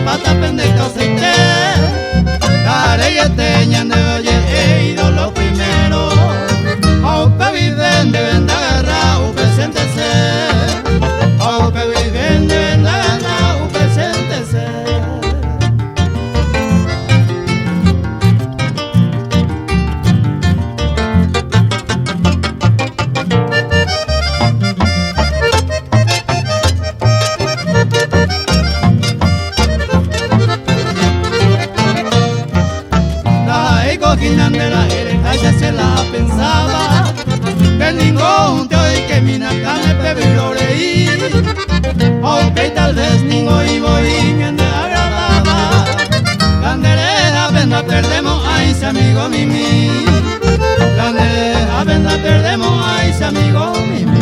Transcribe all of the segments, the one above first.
pata pendeja aceite. Dale y teñan de oye he ido lo primero. Aupe viven deben de agarrar un preséntese. Aupe viven deben de agarrar un preséntese. Ginandela ereja ya se la pensaba. Beningón te oí que mi nacame pebiloreí. Aunque tal vez ningo y voy me ande agradaba. Gandereja venda perdemos ay se amigo mimi. Gandereja venda perdemos ay se amigo mimi.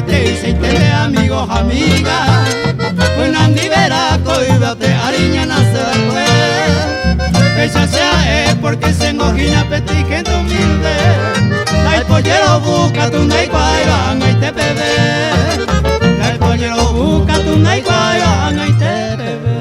Y se entiende amigos, amigas. Un andiveraco y vete ariña nace después. Ella sea es porque se engojina petit gente humilde. La pollero busca tu naiguayban y te bebé. La pollero busca tu naiguayban y te bebé.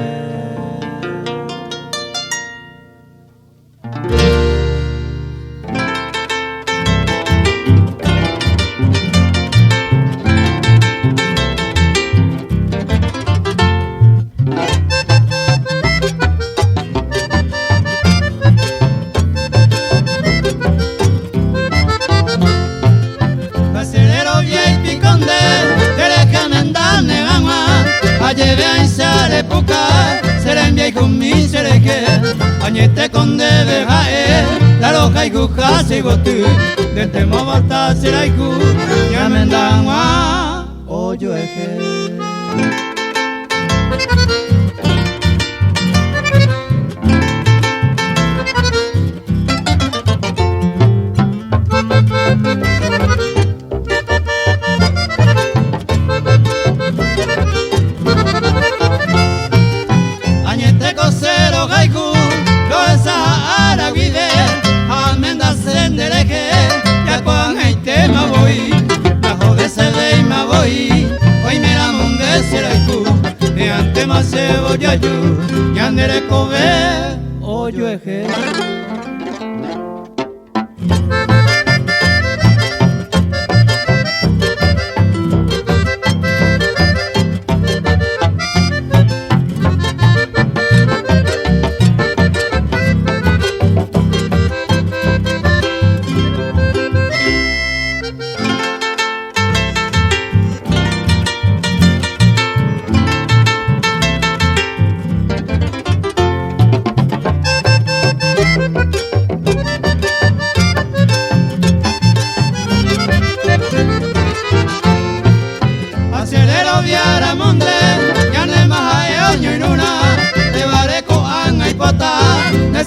Lleve a insare puca, será en viejo mi sereke, añete con debe jae, la loja y guja se gotu, de temo bata será y gu, ya me dan wa, oyo eje. Cebollayu, yandere kobe, oyo eje.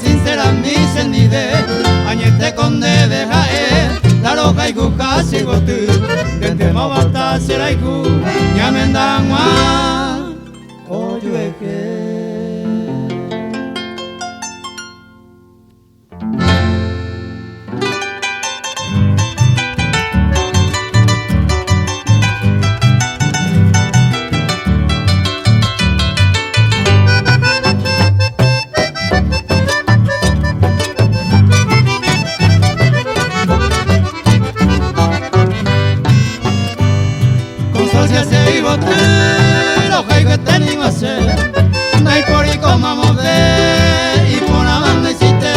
Sincera mi senide, añete con debe jae, la loja y guja sigo tú, de tema bata será y gu, ya me dan wa, oyo eje. No hay por y comamos de y por la banda hiciste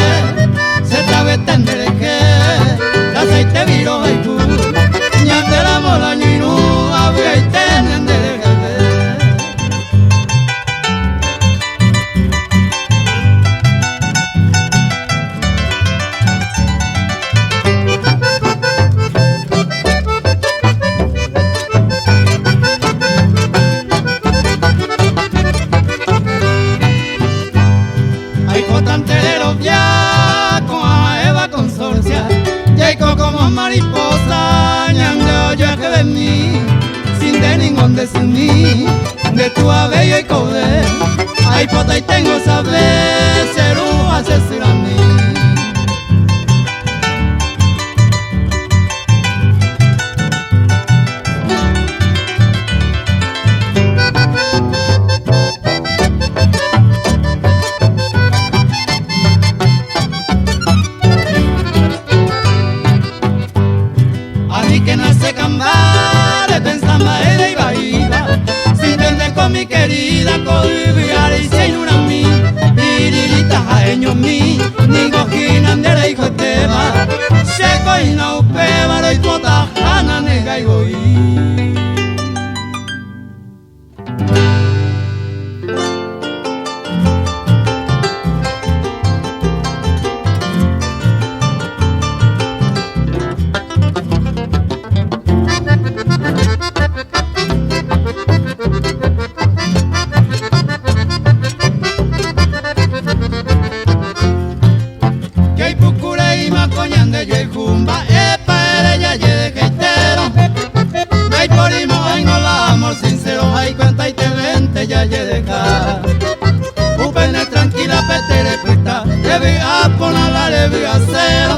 se trabe tendere que el aceite viro y tú ya te la mola ni no había y tendere que mariposa, ñando yo que de mí, si de ningún de mí, de tu abello y cobre, ay pota y tengo saber, ser un asesino a mí. Que nace cambare, pensamba ella iba, sin tende con mi querida, colibri y sin una mi, piririta jaeño mi, ni gojina andera y joteba, seco y no peba, y pota jana nega y goí. Ya llega, upene tranquila petere puesta, levi a poner la levi a cero,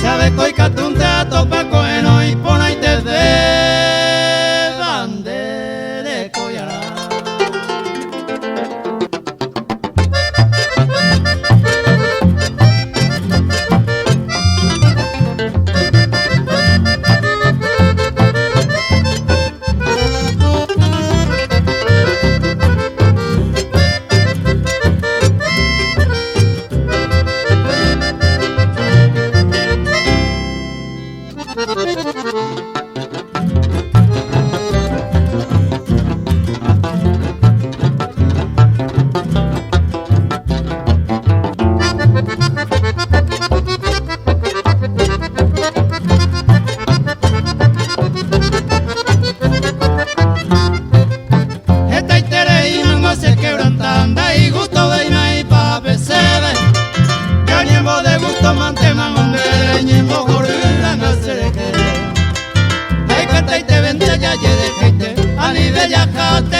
sabe coi catunte a topa coeno y pona y te de bandere coyara.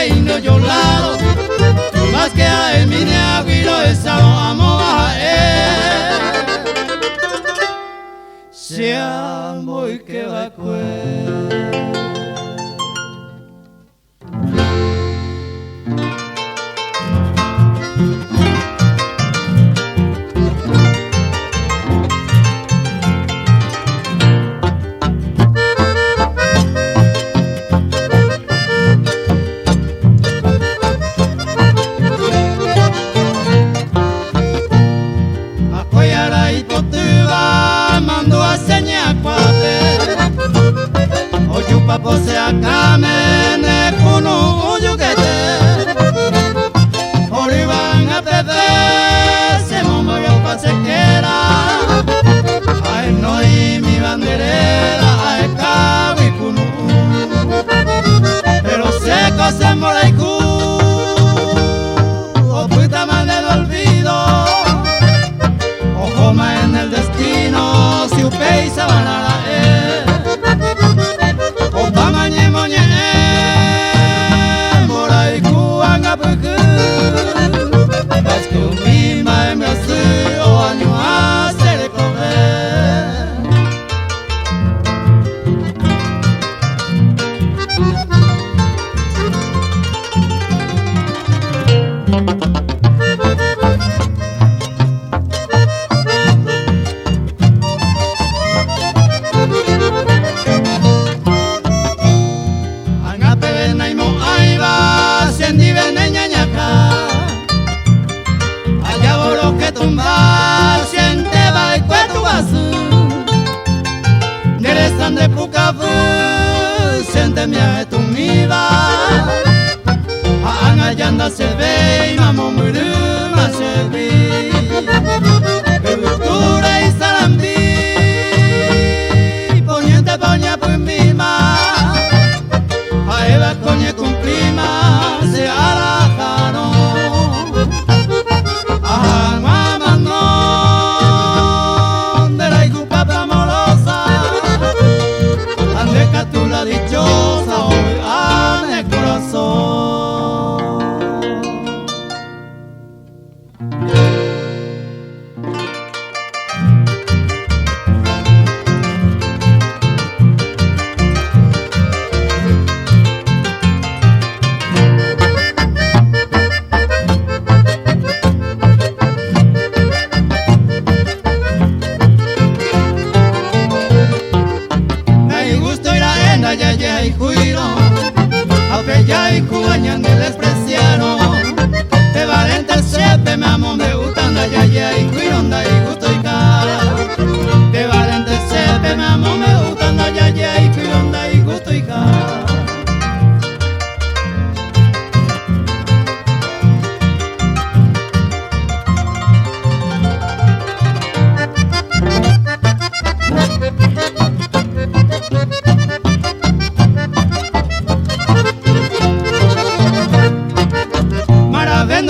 Y no yo lado, más que a él mi neaguilo esa amo a él. Se amo y que va a pose acá me ne kuno uyukete ori van a perder se momo yo pasequera ay no y mi banderera ay cabi kuno pero seco se mora y cu o puta mal del olvido o coma en el destino si upei sabana de Pucabú, siénteme a tu vida. Angayanda se ve y mamá muruma se ve. Cultura y salambí, poniente poña por mi ma. A Eva coñe con prima se arajaron. Dichosa hoy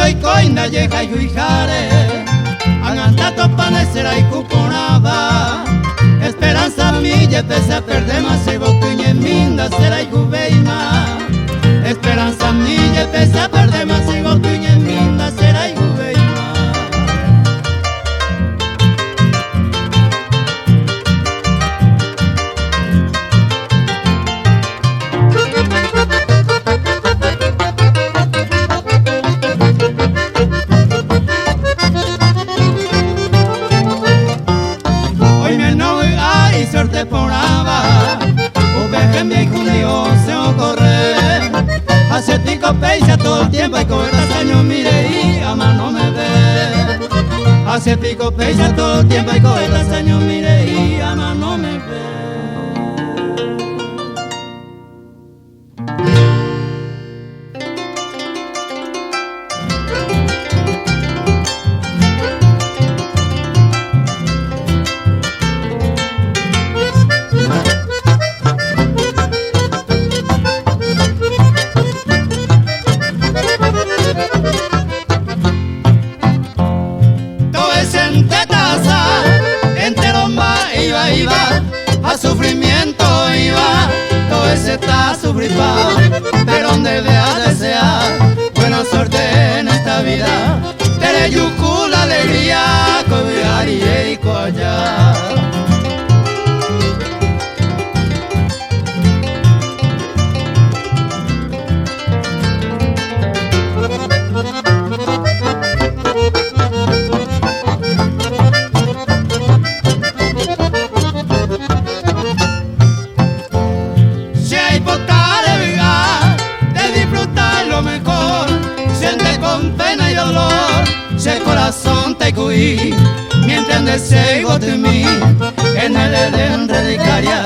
y coina llega y guijare, angantato panesera y cuponaba, esperanza milla pese a perder más y botuñe minda será y gubeima, esperanza milla pese a perder más y botuñe minda será y gubeima. Suerte ponaba, uveje mi judío se ocurre, hace pico peisa todo el tiempo y cobertas años mire y ama no me ve, hace pico peisa todo el tiempo y cobertas años mire y ama no me ve. A sufrimiento iba, todo ese está sufripado, pero donde vea desear buena suerte en esta vida, tereyucu la alegría, cobiar y collar. Si el corazón te cuí, mientras deseo de mí, en el Edén dedicaría,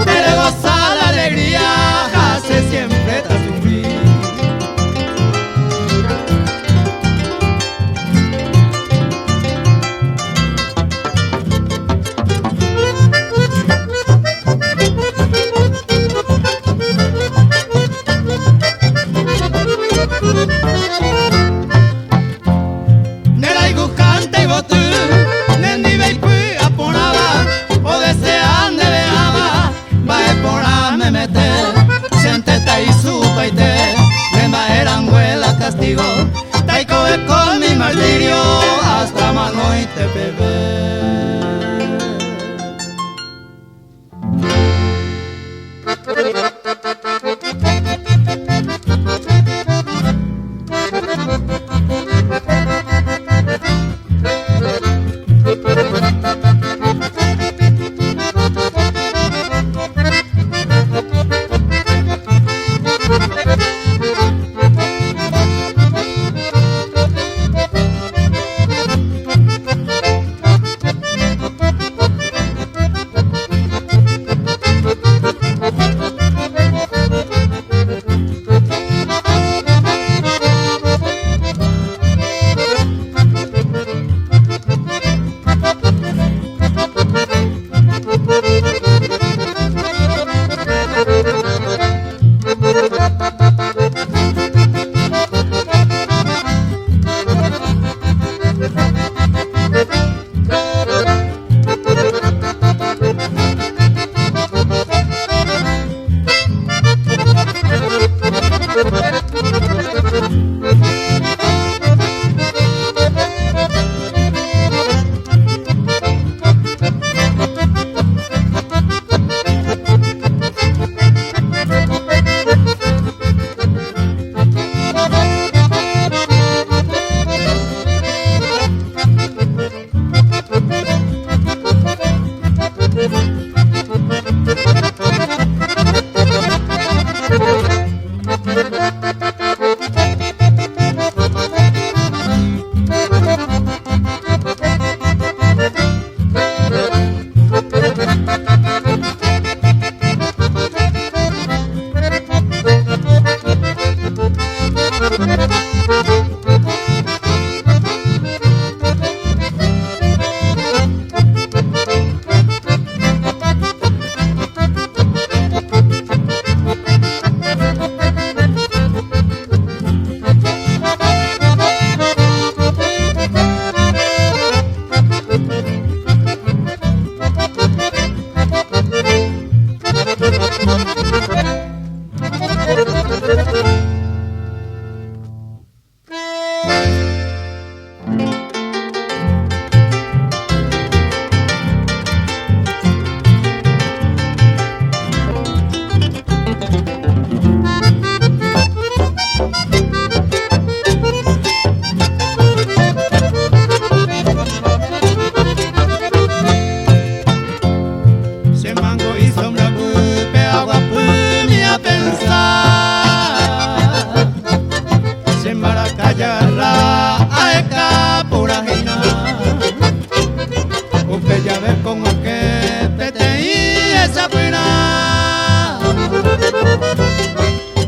pero goza la alegría, hace siempre te sufrir. buena.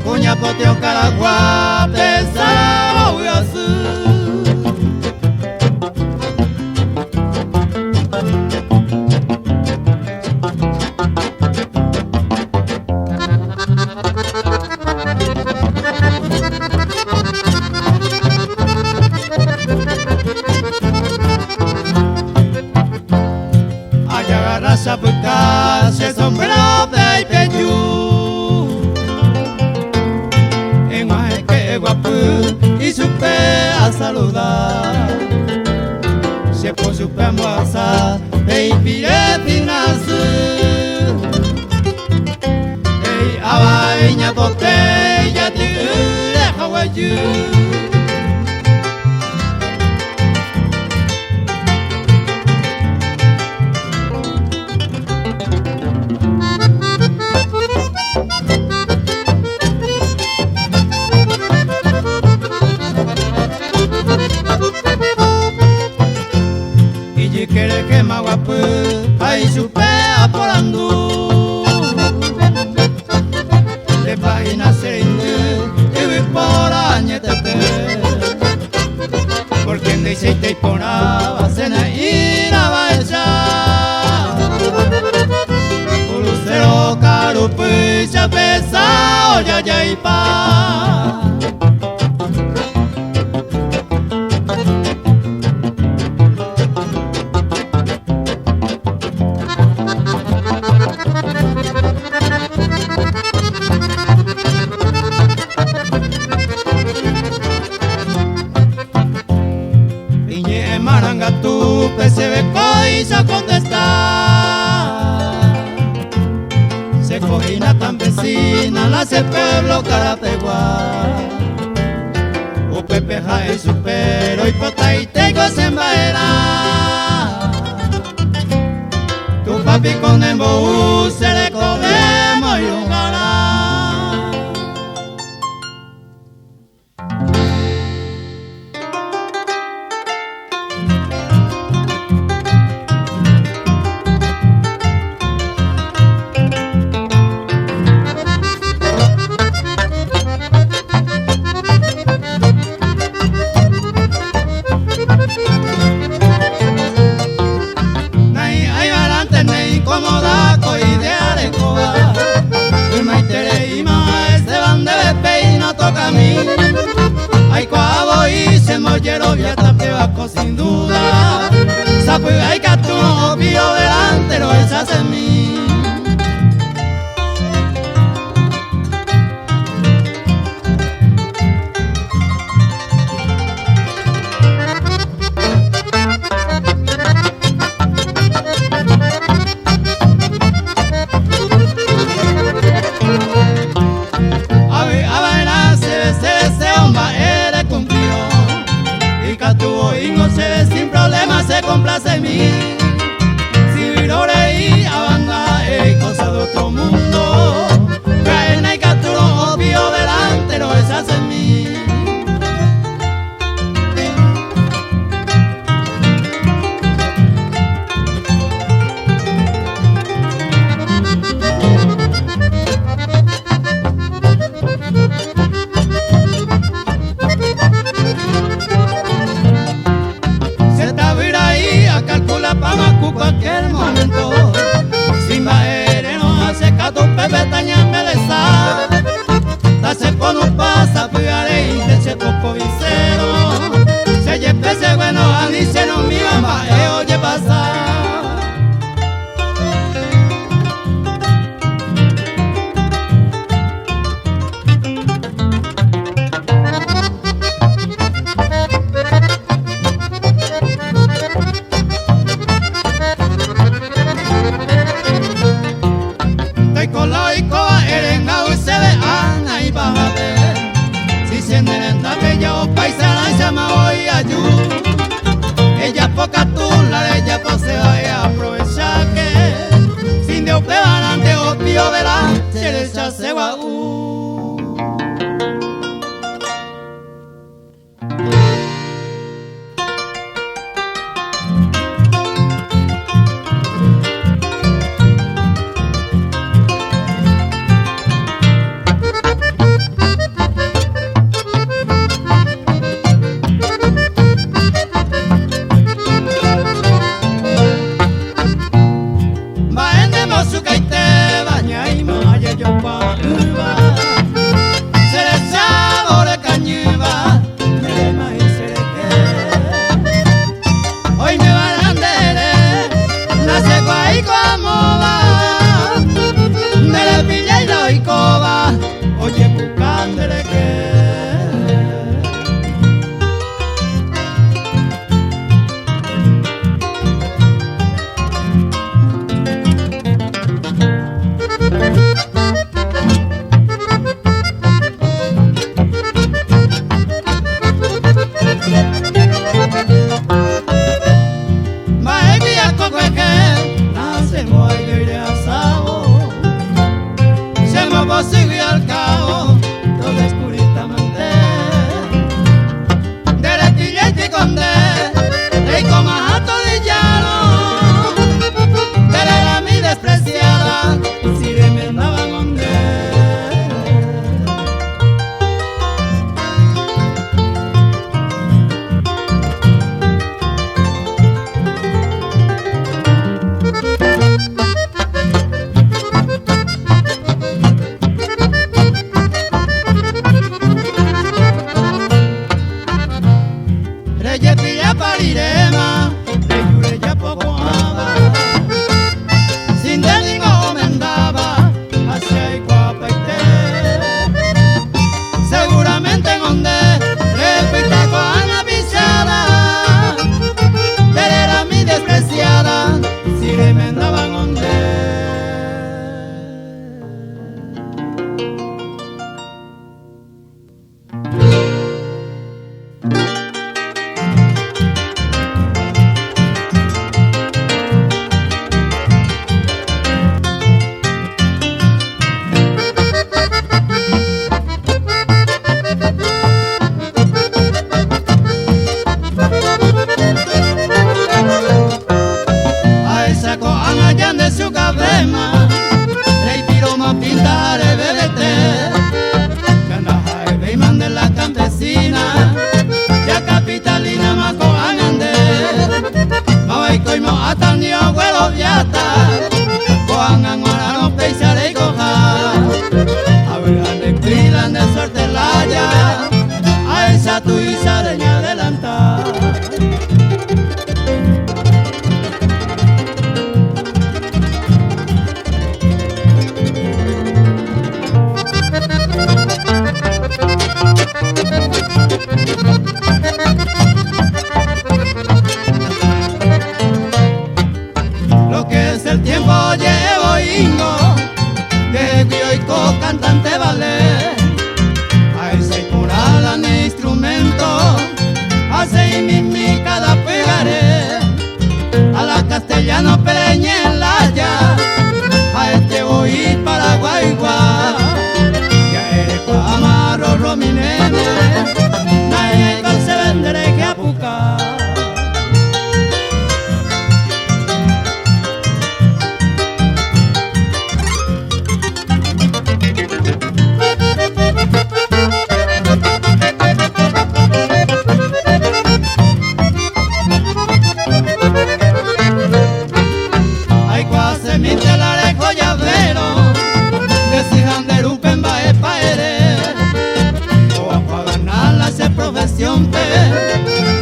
Cuña poteo caragua, pesado y azul. Sapuca se sombrero de peyu en más que guapo y supe a saludar se por supe a moza de pire finazu ei abaiña botella de hawaii. Quiere que me guapo, ahí supe a por andú. De página serende, y vi por añetete. Porque en deseite y por a cena y la baixa. Un lucero caro, pues ya pesa, ya ya y pa. Maranga tu se ve coisa contestar se cojina tan vecina la se pueblo carategua o pepeja el supero y pota y tengo se embaera tu papi con emboú se le comemos y un galán. Ay, cuavo y se mollero y hasta pebaco sin duda. Sapo y hay que tu obvio delantero, esa es en mí. Sin problema se complace en mí. Si virore y abanda es cosa de otro mundo. Caena y capturo obvio delantero, esas en mí. Calcula pa' ya parirema, le jure ya poco ama. Sin delingo me andaba hacia Iguapaité. Seguramente en donde repita con la pisada, pero era mi despreciada, si le me andaban donde. De su cabema, le tiro más pintar el bebete, que anda a y mande la campesina, ya capitalina maco anande, mawaico y mo atanio huelo viata, coangan ahora no peisare y coja, a ver ande cuidan de suerte la ya, a esa tu isareña adelantar. Lo que es el tiempo llevo ingo, que vioico cantante vale, a ese coral en instrumento, hace mi cada pegaré, a la castellano pereñe en la ya, a este voy para Guayguá, ya eres Guamarro Rominene, nadie se venderé que apucar. Mi telarejo llavero, que si janderupen va a paere, o a ganar la se profesión pe,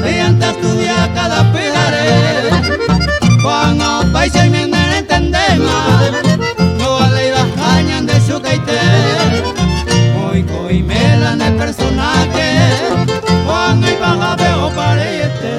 mediante estudiar cada pegaré, cuando países me entendemos, no vale las cañas de su caite, hoy coimelan el personaje, cuando y baja veo parete.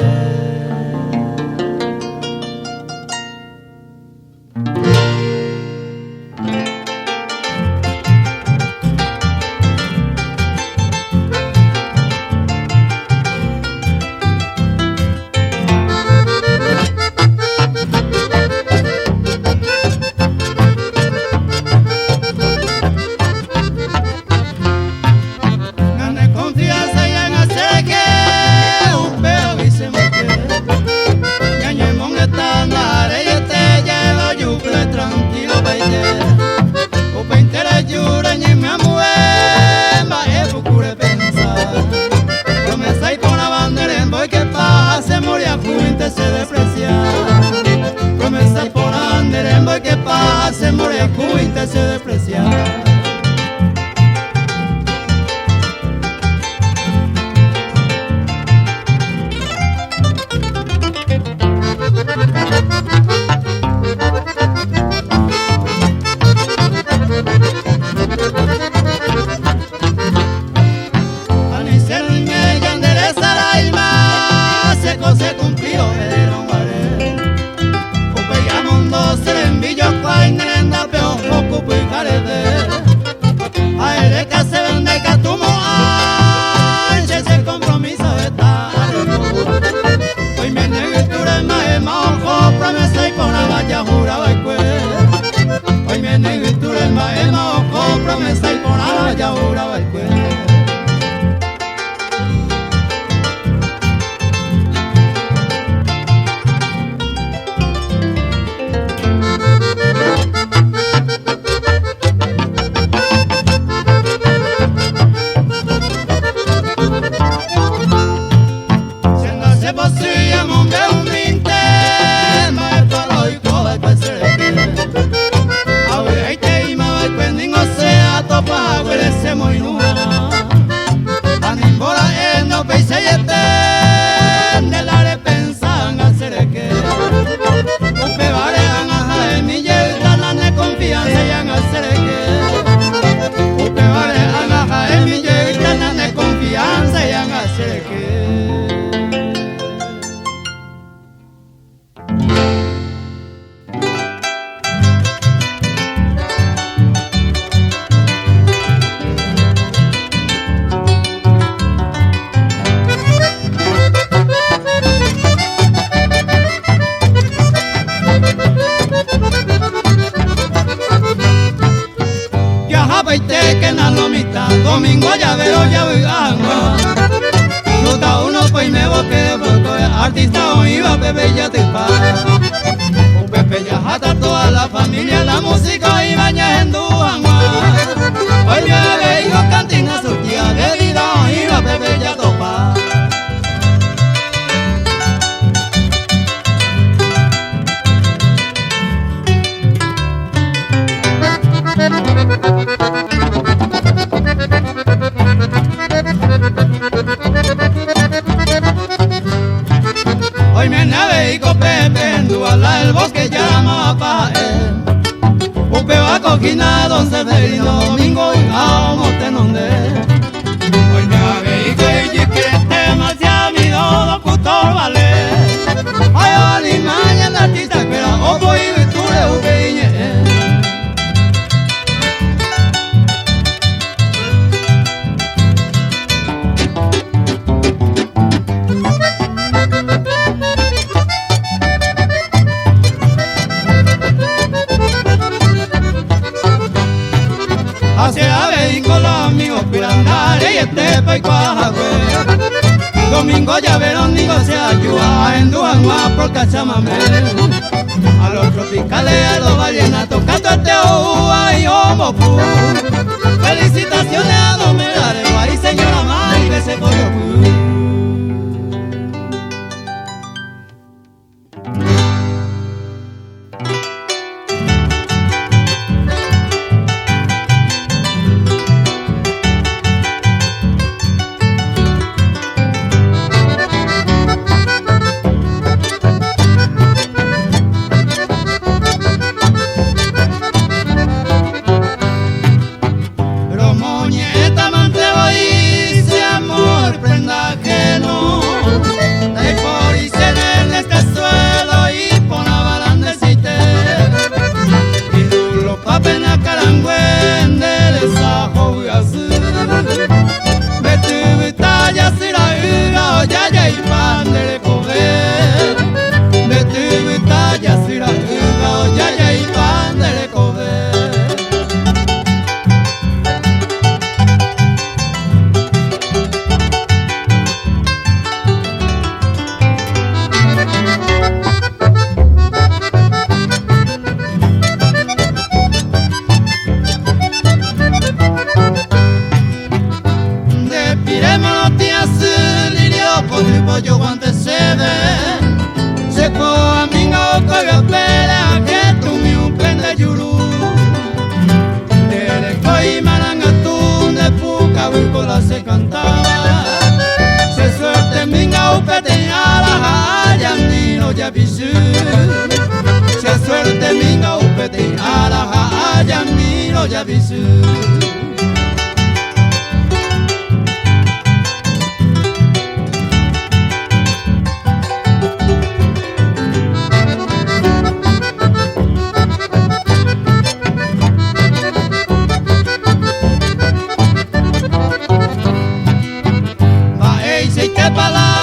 Se desprecia, promesa por anderembo y que pase moria cuinte se desprecia. Se cumplió el hombre, Upeyamundo se envió cual nenda peo poco puicarede, a él que se vende que tu moanche se compromiso de tal, hoy me neguitura en maojo promesa y por la valla juraba y cue, hoy me neguitura en maojo promesa y por la valla juraba y cue. Muy nueva, animbola en no peise y de la bebé ya te para. Un Pepe ya jata toda la familia, la música y bañas en Duangua. Hoy me veigo cantina surtía de vida y la bebé ya topa. Hoy me navego Pepe en Duala, el bosque llama pa' él. Upe va coquina, don Severino, domingo y a Motenonde. Hoy me navego y chiquete, demasiado mi dodo, cutor vale. Ay, ni mañana artista, que era opo y viture upe iñe. Hacia Abedín con los amigos Pirandare y Estepa y Cuajagüe. Domingo ya verón digo se ayuda en Duangua por Cachamamé. A los tropicales, a los vallenatos, canto este oúa y homopú. Felicitaciones a don Melareva y señora Mari que se cogió. Yo guante se ve, se po amiga o coga pera que tu mi un prende yuru. Tere coi maranga tu de puca bucola se cantaba. Se suerte minga o pete ala haya nino ya bisu. Se suerte minga o pete ala haya nino ya bisu. Palabra